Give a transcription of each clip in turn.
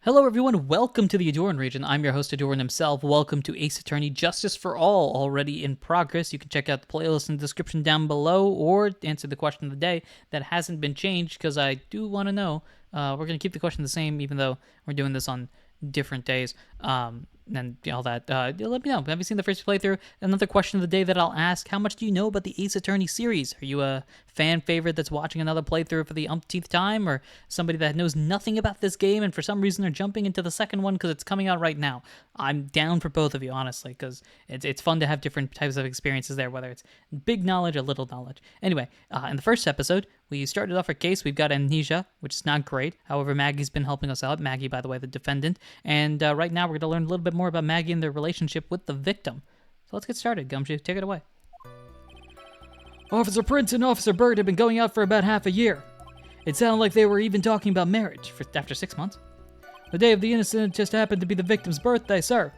Hello everyone, welcome to the Ahdurin region. I'm your host Ahdurin himself. Welcome to Ace Attorney Justice for All, already in progress. You can check out the playlist in the description down below or answer the question of the day that hasn't been changed because I do want to know. We're going to keep the question the same even though we're doing this on different days. And all that. Let me know. Have you seen the first playthrough? Another question of the day that I'll ask: how much do you know about the Ace Attorney series? Are you a fan favorite that's watching another playthrough for the umpteenth time, or somebody that knows nothing about this game and for some reason they're jumping into the second one because it's coming out right now? I'm down for both of you, honestly, because it's fun to have different types of experiences there, whether it's big knowledge or little knowledge. Anyway, in the first episode, we started off our case. We've got amnesia, which is not great. However, Maggie's been helping us out. Maggie, by the way, the defendant. And right now, we're going to learn a little bit more about Maggie and their relationship with the victim. So let's get started. Gumshoe, take it away. Officer Prince and Officer Bird had been going out for about half a year. It sounded like they were even talking about marriage. After 6 months? The day of the incident just happened to be the victim's birthday, sir.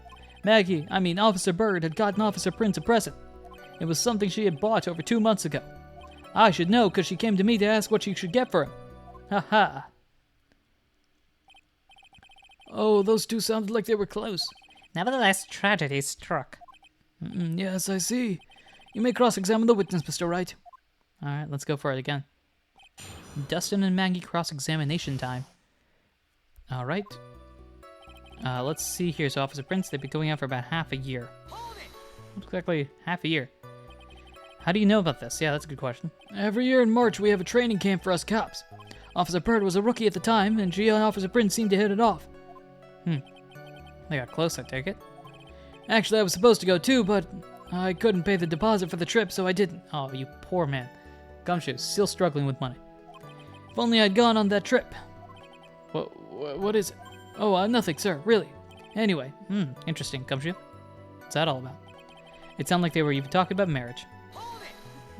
Officer Bird had gotten Officer Prince a present. It was something she had bought over 2 months ago. I should know because she came to me to ask what she should get for him. Ha ha. Oh, those two sounded like they were close. Nevertheless, tragedy struck. Yes, I see. You may cross-examine the witness, Mr. Wright. All right, let's go for it again. Dustin and Maggie cross-examination time. All right. Let's see here. So, Officer Prince, they've been going out for about half a year. Exactly half a year. How do you know about this? Yeah, that's a good question. Every year in March, we have a training camp for us cops. Officer Bird was a rookie at the time, and she and Officer Prince seemed to hit it off. They got close, I take it. Actually, I was supposed to go too, but I couldn't pay the deposit for the trip, so I didn't. Oh, you poor man. Gumshoe, still struggling with money. If only I'd gone on that trip. What is it? Oh, nothing, sir, really. Anyway. Interesting. Gumshoe, what's that all about? It sounded like they were even talking about marriage.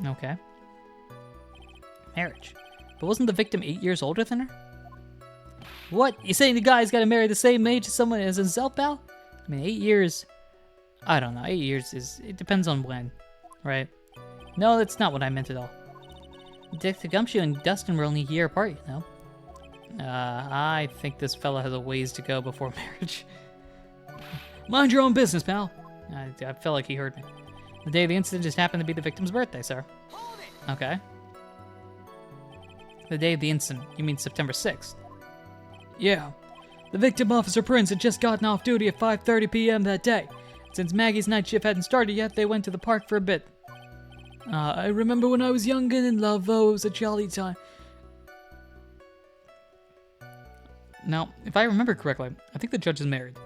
Okay. Marriage. But wasn't the victim 8 years older than her? What? You saying the guy's got to marry the same age as someone as himself, pal? I mean, 8 years... I don't know. 8 years is... It depends on when, right? No, that's not what I meant at all. Detective Gumshoe and Dustin were only a year apart, you know? I think this fella has a ways to go before marriage. Mind your own business, pal. I felt like he heard me. The day of the incident just happened to be the victim's birthday, sir. Okay. The day of the incident. You mean September 6th? Yeah. The victim, Officer Prince, had just gotten off duty at 5:30 p.m. that day. Since Maggie's night shift hadn't started yet, they went to the park for a bit. I remember when I was young and in love, oh, it was a jolly time. Now, if I remember correctly, I think the judge is married.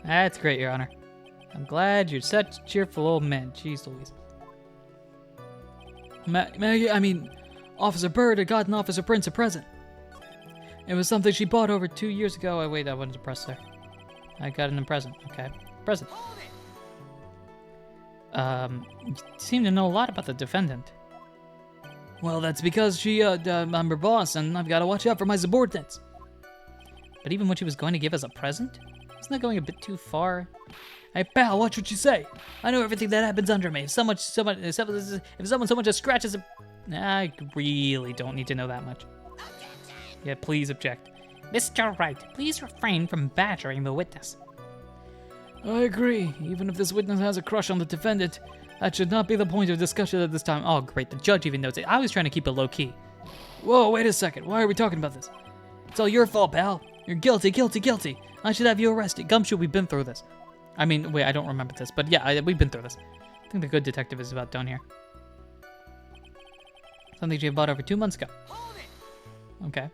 That's great, Your Honor. I'm glad you're such a cheerful old man. Jeez Louise. Officer Bird had gotten Officer Prince a present. It was something she bought over 2 years ago. Oh, wait, I wasn't impressed there. I got an present. Okay. Present. You seem to know a lot about the defendant. Well, that's because I'm her boss, and I've got to watch out for my subordinates. But even when she was going to give us a present? Isn't that going a bit too far? Hey, pal, watch what you say. I know everything that happens under me. If someone so much as scratches a... I really don't need to know that much. Yeah, please object. Mr. Wright, please refrain from badgering the witness. I agree. Even if this witness has a crush on the defendant, that should not be the point of discussion at this time. Oh, great. The judge even knows it. I was trying to keep it low-key. Whoa, wait a second. Why are we talking about this? It's all your fault, pal. You're guilty, guilty, guilty. I should have you arrested. Gumshoe, we've been through this. I mean, wait, I don't remember this, but yeah, we've been through this. I think the good detective is about done here. Something she bought over 2 months ago. Okay.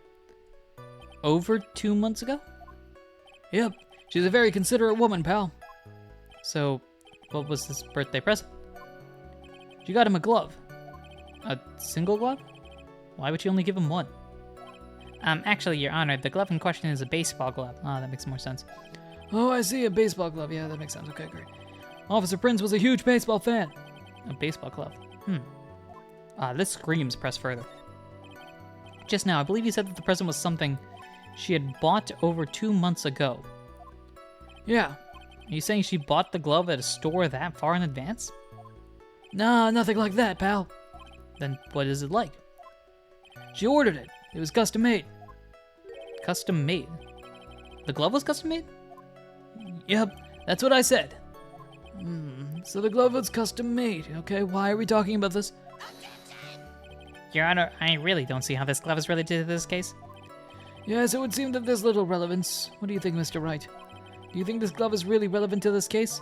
Over 2 months ago? Yep. She's a very considerate woman, pal. So, what was this birthday present? She got him a glove. A single glove? Why would she only give him one? Actually, Your Honor, the glove in question is a baseball glove. Oh, that makes more sense. Oh, I see, a baseball glove. Yeah, that makes sense. Okay, great. Officer Prince was a huge baseball fan. A baseball glove. This screams press further. Just now, I believe you said that the present was something she had bought over 2 months ago. Yeah. Are you saying she bought the glove at a store that far in advance? Nah, nothing like that, pal. Then what is it like? She ordered it. It was custom made. Custom made? The glove was custom made? Yep, that's what I said. So the glove was custom made. Okay, why are we talking about this? Your Honor, I really don't see how this glove is related to this case. Yes, it would seem that there's little relevance. What do you think, Mr. Wright? Do you think this glove is really relevant to this case?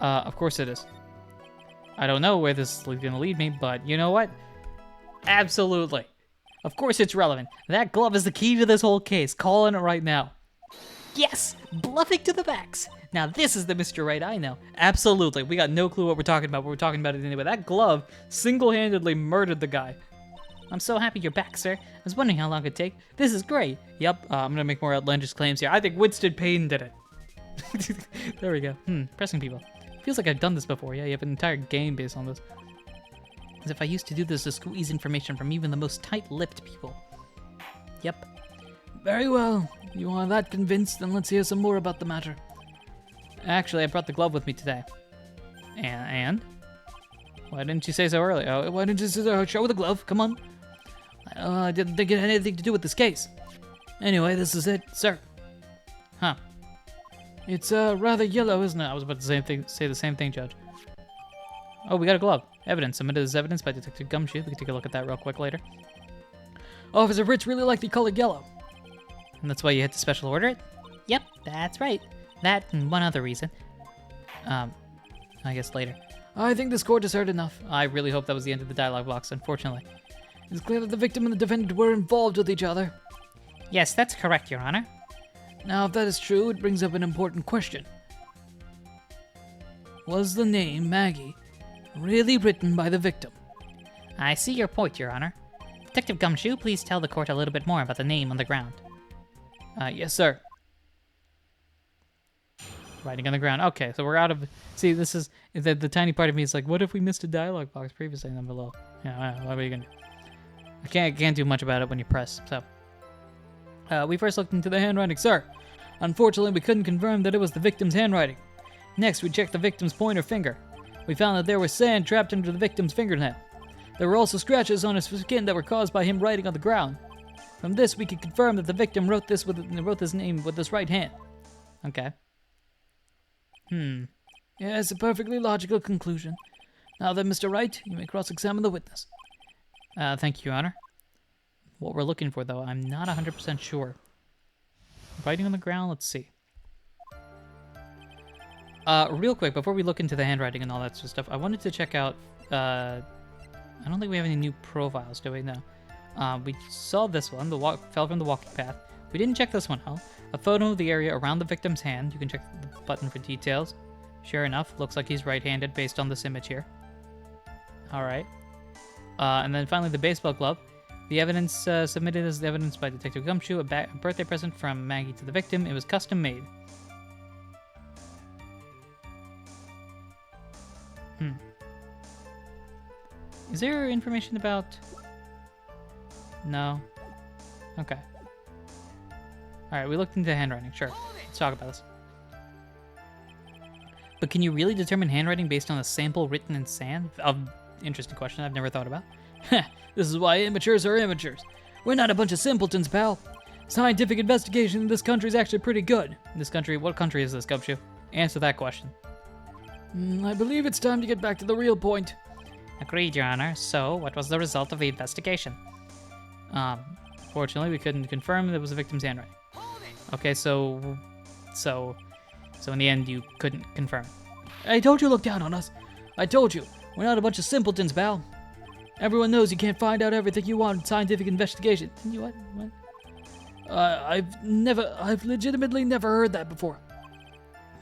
Of course it is. I don't know where this is going to lead me, but you know what? Absolutely. Of course it's relevant. That glove is the key to this whole case. Calling it right now. Yes! Bluffing to the max! Now this is the Mr. Right I know. Absolutely. We got no clue what we're talking about, but we're talking about it anyway. That glove single-handedly murdered the guy. I'm so happy you're back, sir. I was wondering how long it'd take. This is great. Yep, I'm gonna make more outlandish claims here. I think Winston Payne did it. There we go. Pressing people. Feels like I've done this before. Yeah, you have an entire game based on this. As if I used to do this to squeeze information from even the most tight-lipped people. Yep. Very well. You are that convinced, then let's hear some more about the matter. Actually, I brought the glove with me today. And? Why didn't you say so earlier? Oh, Why didn't you show the glove? Come on. I didn't think it had anything to do with this case. Anyway, this is it, sir. huh. It's rather yellow, isn't it? I was about to say the same thing, Judge. Oh, we got a glove. Evidence. Submitted as evidence by Detective Gumshoe. We can take a look at that real quick later. Officer Fritz really liked the color yellow. And that's why you had to special order it? Yep, that's right. That and one other reason. I guess later. I think this court has heard enough. I really hope that was the end of the dialogue box, unfortunately. It's clear that the victim and the defendant were involved with each other. Yes, that's correct, Your Honor. Now, if that is true, it brings up an important question. Was the name Maggie really written by the victim? I see your point, Your Honor. Detective Gumshoe, please tell the court a little bit more about the name on the ground. Yes, sir. Writing on the ground. Okay, so we're out of... See, this is... The tiny part of me is like, what if we missed a dialogue box previously and then below? Yeah, what are you going to do? I can't do much about it when you press, so... We first looked into the handwriting, sir. Unfortunately, we couldn't confirm that it was the victim's handwriting. Next, we checked the victim's pointer finger. We found that there was sand trapped under the victim's fingernail. There were also scratches on his skin that were caused by him writing on the ground. From this, we could confirm that the victim wrote his name with his right hand. Okay. Yeah, it's a perfectly logical conclusion. Now then, Mr. Wright, you may cross-examine the witness. Thank you, Your Honor. What we're looking for, though, I'm not 100% sure. Writing on the ground, let's see. Real quick, before we look into the handwriting and all that sort of stuff, I wanted to check out, I don't think we have any new profiles, do we? No. We saw this one, fell from the walking path. We didn't check this one out. A photo of the area around the victim's hand. You can check the button for details. Sure enough, looks like he's right-handed based on this image here. Alright. And then finally the baseball glove. The evidence submitted as evidence by Detective Gumshoe, a birthday present from Maggie to the victim. It was custom made. Is there information about... No. Okay. Alright, we looked into handwriting. Sure. Let's talk about this. But can you really determine handwriting based on a sample written in sand? Interesting question I've never thought about. This is why amateurs are amateurs. We're not a bunch of simpletons, pal. Scientific investigation in this country is actually pretty good. This country? What country is this, Gumshoe? Answer that question. I believe it's time to get back to the real point. Agreed, Your Honor. So, what was the result of the investigation? Fortunately, we couldn't confirm that it was the victim's handwriting. Okay, so in the end, you couldn't confirm. I told you to look down on us. I told you. We're not a bunch of simpletons, pal. Everyone knows you can't find out everything you want in scientific investigation. You what? I've legitimately never heard that before.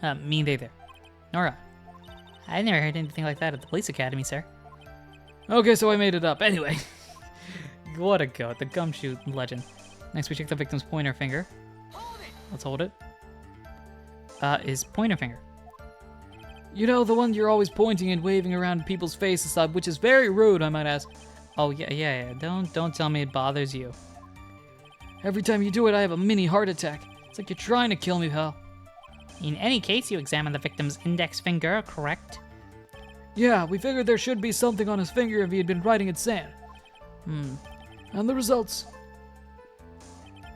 Me neither. Nora, I never heard anything like that at the police academy, sir. Okay, so I made it up. Anyway. What a goat, the Gumshoe legend. Next, we check the victim's pointer finger. Let's hold it. His pointer finger. You know, the one you're always pointing and waving around people's faces, which is very rude, I might ask. Oh, yeah. Don't tell me it bothers you. Every time you do it, I have a mini heart attack. It's like you're trying to kill me, pal. In any case, you examined the victim's index finger, correct? Yeah, we figured there should be something on his finger if he had been writing in sand. And the results.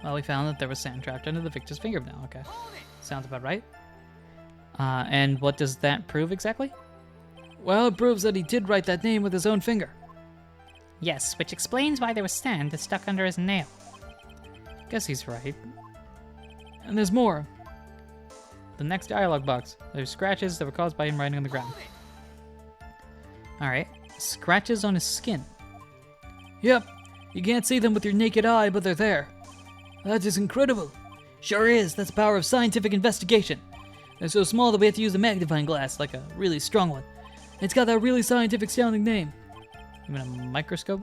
Well, we found that there was sand trapped under the victim's fingernail. Okay. Sounds about right. And what does that prove exactly? Well, it proves that he did write that name with his own finger. Yes, which explains why there was sand stuck under his nail. Guess he's right. And there's more. The next dialogue box. There's scratches that were caused by him writing on the ground. Alright. Scratches on his skin. Yep. You can't see them with your naked eye, but they're there. That is incredible. Sure is. That's the power of scientific investigation. They're so small that we have to use a magnifying glass, like a really strong one. It's got that really scientific sounding name. You mean a microscope?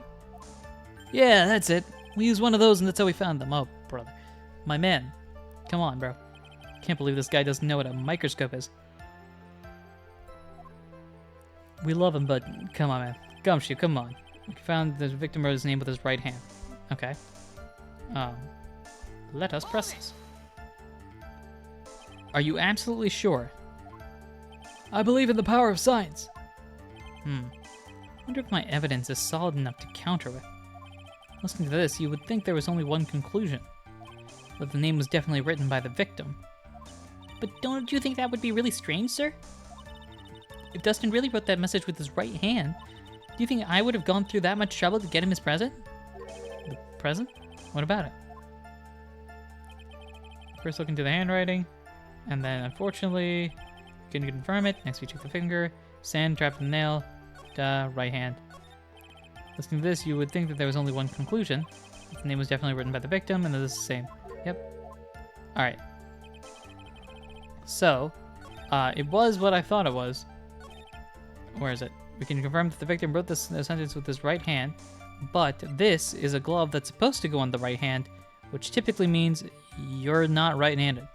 Yeah, that's it. We used one of those and that's how we found them. Oh, brother. My man. Come on, bro. Can't believe this guy doesn't know what a microscope is. We love him, but come on, man. Gumshoe, come on. We found the victim wrote his name with his right hand. Okay. Let us press this. Are you absolutely sure? I believe in the power of science. Wonder if my evidence is solid enough to counter it. Listening to this, you would think there was only one conclusion. That the name was definitely written by the victim. But don't you think that would be really strange, sir? If Dustin really wrote that message with his right hand, do you think I would have gone through that much trouble to get him his present? The present? What about it? First look into the handwriting, and then unfortunately, you can confirm it. Next we check the finger, sand trapped in the nail, right hand. Listening to this, you would think that there was only one conclusion. The name was definitely written by the victim, and this is the same. Yep. Alright. So, it was what I thought it was. Where is it? We can confirm that the victim wrote this sentence with his right hand, but this is a glove that's supposed to go on the right hand, which typically means you're not right-handed.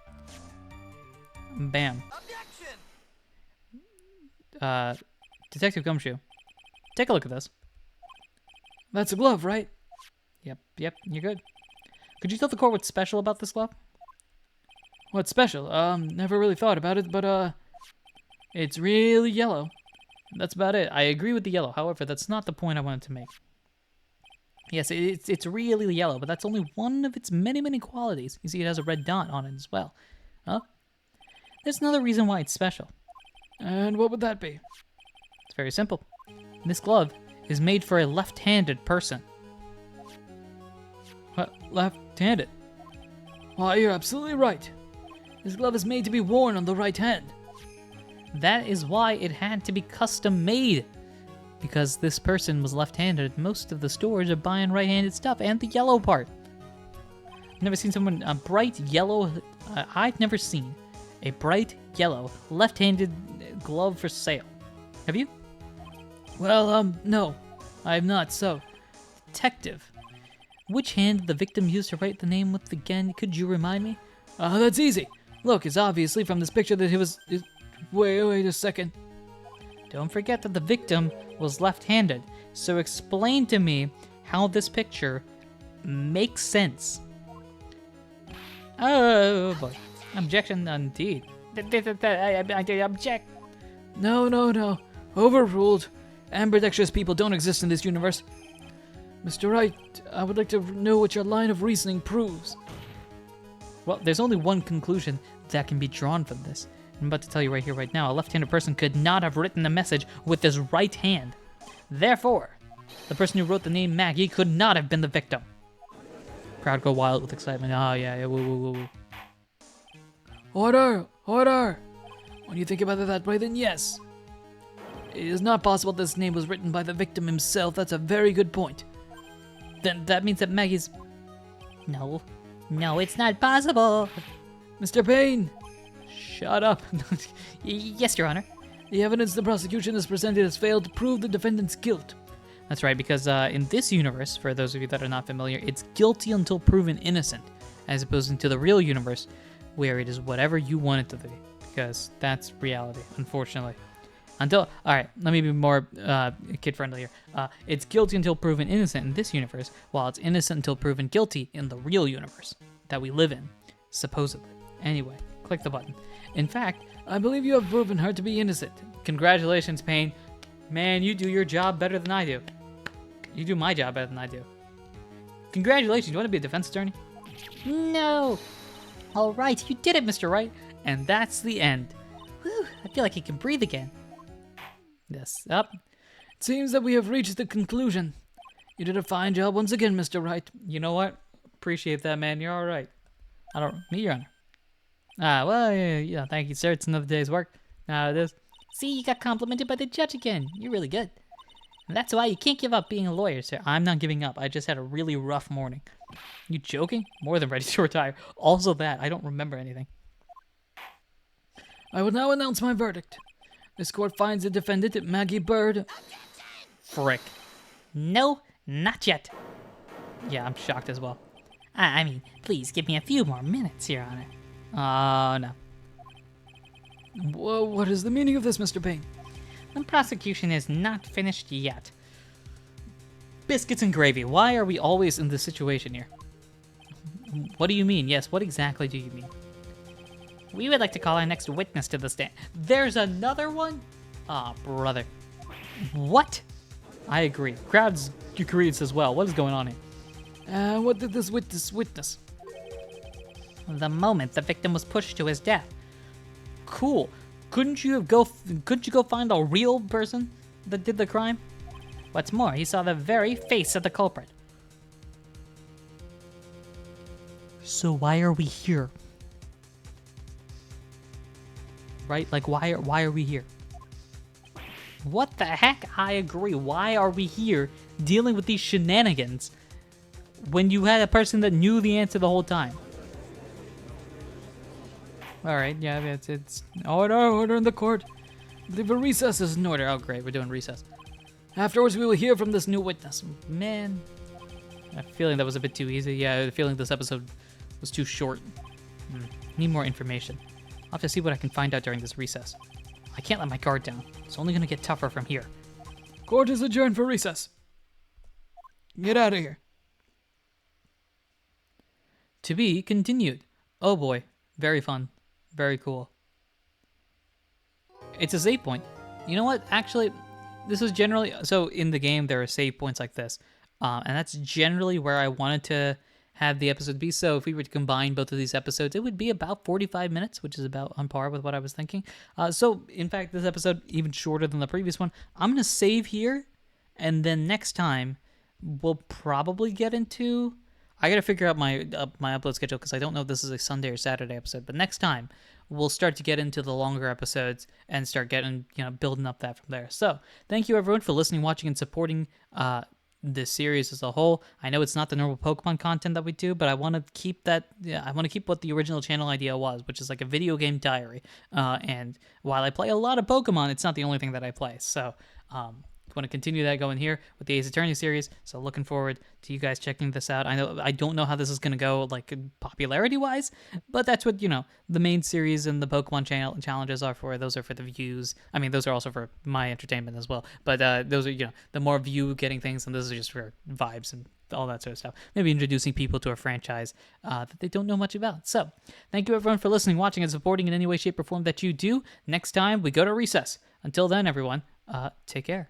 Bam. Detective Gumshoe, take a look at this. That's a glove, right? Yep, you're good. Could you tell the court what's special about this glove? What's special? Never really thought about it, but, it's really yellow. That's about it. I agree with the yellow. However, that's not the point I wanted to make. Yes, it's really yellow, but that's only one of its many qualities. You see, it has a red dot on it as well. Huh? There's another reason why it's special. And what would that be? It's very simple. This glove is made for a left-handed person. What? Left-handed? Why, you're absolutely right. This glove is made to be worn on the right hand. That is why it had to be custom made. Because this person was left-handed, most of the stores are buying right-handed stuff, and the yellow part. I've never seen someone, a bright yellow, I've never seen a bright yellow left-handed glove for sale. Have you? Well, no, I'm not so. Detective, which hand did the victim use to write the name with again? Could you remind me? That's easy. Look, it's obviously from this picture that he was... Wait a second. Don't forget that the victim was left-handed, so explain to me how this picture makes sense. Oh boy. Objection indeed. I object. No. Overruled. Ambidextrous people don't exist in this universe. Mr. Wright, I would like to know what your line of reasoning proves. Well, there's only one conclusion that can be drawn from this. I'm about to tell you right here, right now. A left-handed person could not have written the message with his right hand. Therefore, the person who wrote the name Maggie could not have been the victim. Crowd go wild with excitement. Oh, yeah, woo. Order! When you think about it that way, then yes. It is not possible this name was written by the victim himself. That's a very good point. Then that means that Maggie's... No, it's not possible. Mr. Payne! Shut up. Yes, Your Honor. The evidence the prosecution has presented has failed to prove the defendant's guilt. That's right, because in this universe, for those of you that are not familiar, it's guilty until proven innocent, as opposed to the real universe, where it is whatever you want it to be, because that's reality, unfortunately. Alright, let me be more kid-friendly here. It's guilty until proven innocent in this universe, while it's innocent until proven guilty in the real universe that we live in, supposedly. Anyway, click the button. In fact, I believe you have proven her to be innocent. Congratulations, Payne. Man, you do your job better than I do. You do my job better than I do. Congratulations. You want to be a defense attorney? No! All right, you did it, Mr. Wright. And that's the end. Whew, I feel like he can breathe again. Yes, up. It seems that we have reached the conclusion. You did a fine job once again, Mr. Wright. You know what? Appreciate that, man. You're all right. Me, Your Honor. Well, yeah, thank you, sir. It's another day's work. It is. See, you got complimented by the judge again. You're really good. And that's why you can't give up being a lawyer, sir. I'm not giving up. I just had a really rough morning. You joking? More than ready to retire. Also that, I don't remember anything. I will now announce my verdict. This court finds the defendant, Maggie Bird. Frick. No, not yet. Yeah, I'm shocked as well. I mean, please give me a few more minutes, Your Honor. Oh, no. Whoa, what is the meaning of this, Mr. Payne? The prosecution is not finished yet. Biscuits and gravy. Why are we always in this situation here? What do you mean? Yes, what exactly do you mean? We would like to call our next witness to the stand. There's another one? Ah, brother. What? I agree. Crowds agrees as well. What is going on here? What did this witness? The moment the victim was pushed to his death. Cool. Couldn't you go find a real person that did the crime? What's more, he saw the very face of the culprit. So why are we here? Right? Like, why are we here? What the heck? I agree. Why are we here dealing with these shenanigans when you had a person that knew the answer the whole time? All right, yeah, it's Order in the court. I believe a recess is in order. Oh, great, we're doing recess. Afterwards, we will hear from this new witness. Man, I have a feeling that was a bit too easy. Yeah, I have a feeling this episode was too short. Need more information. I'll have to see what I can find out during this recess. I can't let my guard down. It's only going to get tougher from here. Court is adjourned for recess. Get out of here. To be continued. Oh boy, very fun. Very cool. It's a save point. You know what? Actually, this is generally... So in the game, there are save points like this. And that's generally where I wanted to have the episode be. So if we were to combine both of these episodes, it would be about 45 minutes, which is about on par with what I was thinking. So in fact, this episode, even shorter than the previous one, I'm going to save here. And then next time, we'll probably get into... I got to figure out my upload schedule because I don't know if this is a Sunday or Saturday episode. But next time, we'll start to get into the longer episodes and start getting, building up that from there. So thank you everyone for listening, watching, and supporting this series as a whole. I know it's not the normal Pokemon content that we do, but I want to keep that. Yeah, I want to keep what the original channel idea was, which is like a video game diary. And while I play a lot of Pokemon, it's not the only thing that I play. So want to continue that going here with the Ace Attorney series. So looking forward to you guys checking this out. I don't know how this is going to go, like popularity wise, but that's what, the main series and the Pokemon challenges are for. Those are for the views. I mean, those are also for my entertainment as well. But those are, the more view getting things, and this is just for vibes and all that sort of stuff. Maybe introducing people to a franchise that they don't know much about. So thank you everyone for listening, watching, and supporting in any way, shape, or form that you do. Next time we go to recess. Until then, everyone, take care.